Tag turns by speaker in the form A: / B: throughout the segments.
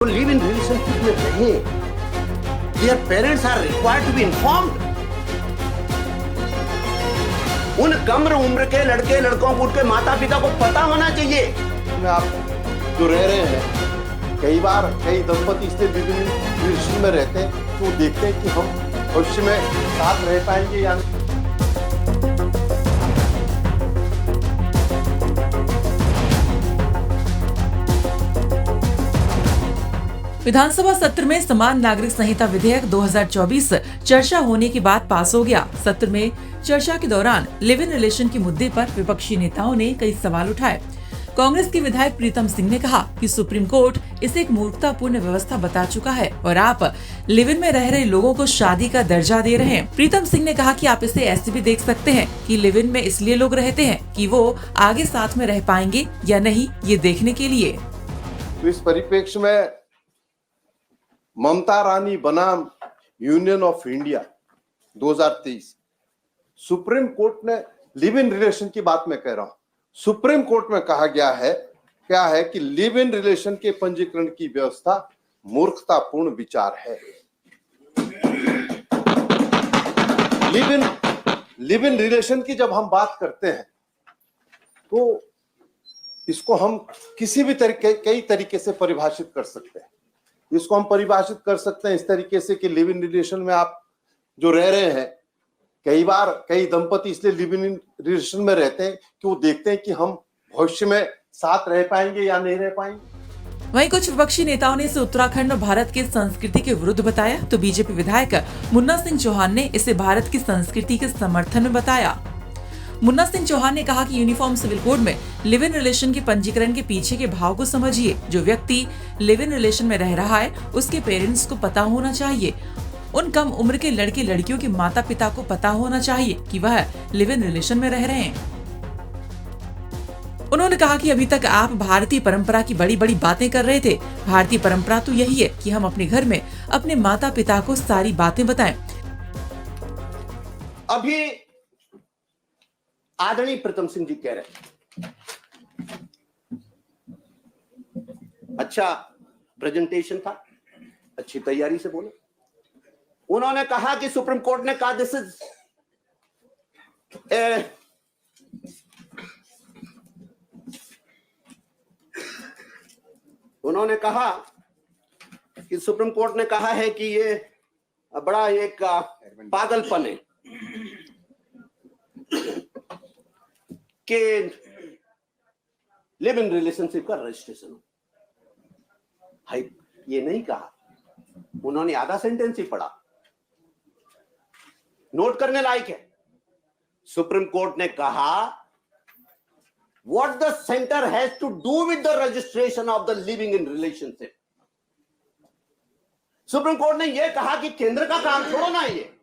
A: live in relationship में रहे, their parents are required to be informed. उन कम उम्र के लड़के लड़कों को उनके माता पिता को पता होना चाहिए।
B: आप जो रह रहे हैं, कई बार कई दंपति इसलिए लिविंग रिलेशन में रहते हैं तो वो देखते हैं कि हम भविष्य में साथ रह पाएंगे या नहीं।
C: विधानसभा सत्र में समान नागरिक संहिता विधेयक 2024 चर्चा होने के बाद पास हो गया। सत्र में चर्चा के दौरान लिव इन रिलेशन के मुद्दे पर विपक्षी नेताओं ने कई सवाल उठाए। कांग्रेस के विधायक प्रीतम सिंह ने कहा कि सुप्रीम कोर्ट इसे एक मूर्खतापूर्ण व्यवस्था बता चुका है और आप लिव इन में रह रहे लोगों को शादी का दर्जा दे रहे हैं। प्रीतम सिंह ने कहा कि आप इसे ऐसे भी देख सकते हैं कि लिव इन में इसलिए लोग रहते हैं कि वो आगे साथ में रह पाएंगे या नहीं, ये देखने के लिए।
B: तो इस परिप्रेक्ष्य में ममता रानी बनाम union of India 2023 supreme court ने लिव इन रिलेशन की बात मैं कह रहा हूं। सुप्रीम कोर्ट में कहा गया है क्या है कि लिव इन रिलेशन के पंजीकरण की व्यवस्था मूर्खतापूर्ण विचार है। लिव इन रिलेशन की जब हम बात करते हैं तो इसको हम किसी भी कई तरीके से परिभाषित कर सकते हैं। इसको हम परिभाषित कर सकते हैं इस तरीके से कि लिव इन रिलेशन में आप जो रह रहे हैं, कई बार कई दंपति इसलिए लिव इन रिलेशन में रहते हैं कि वो देखते हैं कि हम भविष्य में साथ रह पाएंगे या नहीं रह पाएंगे।
C: वहीं कुछ विपक्षी नेताओं ने इसे उत्तराखंड और भारत की संस्कृति के विरुद्ध बताया, तो बीजेपी विधायक मुन्ना सिंह चौहान ने इसे भारत की संस्कृति के समर्थन में बताया। मुन्ना सिंह चौहान ने कहा कि यूनिफॉर्म सिविल कोड में लिव इन रिलेशन के पंजीकरण के पीछे के भाव को समझिए। जो व्यक्ति लिव इन रिलेशन में रह रहा है उसके पेरेंट्स को पता होना चाहिए। उन कम उम्र के लड़के लड़कियों के माता पिता को पता होना चाहिए कि वह लिव इन रिलेशन में रह रहे हैं। उन्होंने कहा कि अभी तक आप भारतीय परंपरा की बड़ी बड़ी बातें कर रहे थे। भारतीय परंपरा तो यही है कि हम अपने घर में अपने माता पिता को सारी बातें बताएं।
A: अभी आदरणीय प्रीतम सिंह जी कह रहे हैं, अच्छा प्रेजेंटेशन था, अच्छी तैयारी से बोले। उन्होंने कहा कि सुप्रीम कोर्ट ने कहा दिस इज उन्होंने कहा कि सुप्रीम कोर्ट ने कहा है कि ये बड़ा एक पागलपन है कि लिव इन रिलेशनशिप का रजिस्ट्रेशन हो। हाई ये नहीं कहा, उन्होंने आधा सेंटेंस ही पढ़ा। नोट करने लायक है। सुप्रीम कोर्ट ने कहा what the centre has to do with the registration of the living in relationship. Supreme court ने यह कहा कि केंद्र का काम छोड़ो ना, ये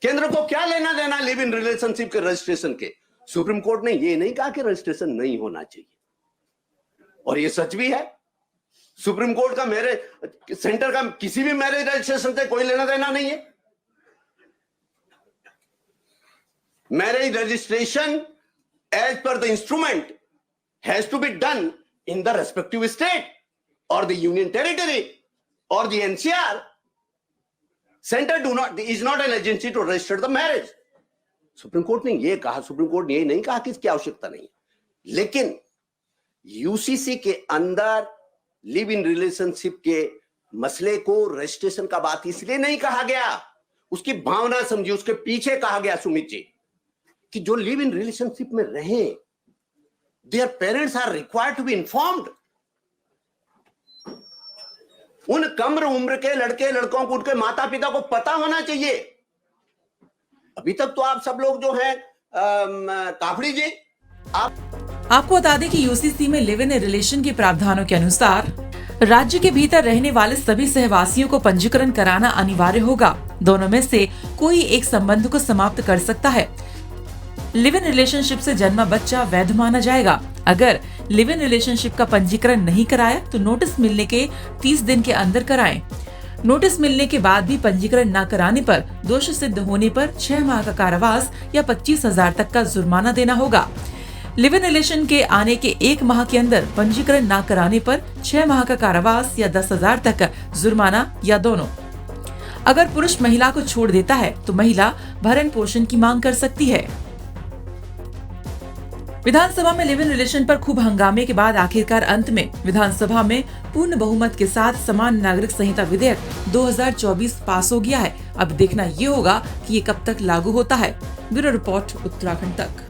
A: केंद्र को क्या लेना देना लिव इन रिलेशनशिप के रजिस्ट्रेशन के। सुप्रीम कोर्ट ने यह नहीं कहा कि रजिस्ट्रेशन नहीं होना चाहिए, और यह सच भी है। सुप्रीम कोर्ट का मैरिज सेंटर का किसी भी मैरिज रजिस्ट्रेशन से कोई लेना देना नहीं है। Marriage registration as per the instrument has to be done in the respective state और द यूनियन टेरिटरी और the NCR. Centre is not an agency to register the marriage. Supreme court ने यह कहा, सुप्रीम कोर्ट ने यह नहीं कहा कि इसकी आवश्यकता नहीं, लेकिन यूसीसी के अंदर लिव इन रिलेशनशिप के मसले को रजिस्ट्रेशन का बात इसलिए नहीं कहा गया, उसकी भावना समझी। उसके पीछे कहा गया सुमित जी कि जो लिव इन रिलेशनशिप में रहे, their parents are required to be informed. उन कम उम्र के लड़के लड़कों को उनके माता पिता को पता होना चाहिए। अभी तक तो आप सब लोग जो है काफड़ी जी,
C: आपको बता दें कि यूसीसी में लिव इन रिलेशन के प्रावधानों के अनुसार राज्य के भीतर रहने वाले सभी सहवासियों को पंजीकरण कराना अनिवार्य होगा। दोनों में से कोई एक संबंध को समाप्त कर सकता है। लिव इन रिलेशनशिप से जन्मा बच्चा वैध माना जाएगा। अगर लिव इन रिलेशनशिप का पंजीकरण नहीं कराया तो नोटिस मिलने के 30 दिन के अंदर कराएं। नोटिस मिलने के बाद भी पंजीकरण न कराने पर दोष सिद्ध होने पर 6 माह का कारावास या 25,000 तक का जुर्माना देना होगा। लिव इन रिलेशन के आने के 1 माह के अंदर पंजीकरण न कराने पर 6 माह का कारावास या 10,000 तक जुर्माना या दोनों। अगर पुरुष महिला को छोड़ देता है तो महिला भरण पोषण की मांग कर सकती है। विधानसभा में लिव इन रिलेशन पर खूब हंगामे के बाद आखिरकार अंत में विधानसभा में पूर्ण बहुमत के साथ समान नागरिक संहिता विधेयक 2024 पास हो गया है। अब देखना ये होगा कि ये कब तक लागू होता है। ब्यूरो रिपोर्ट, उत्तराखंड तक।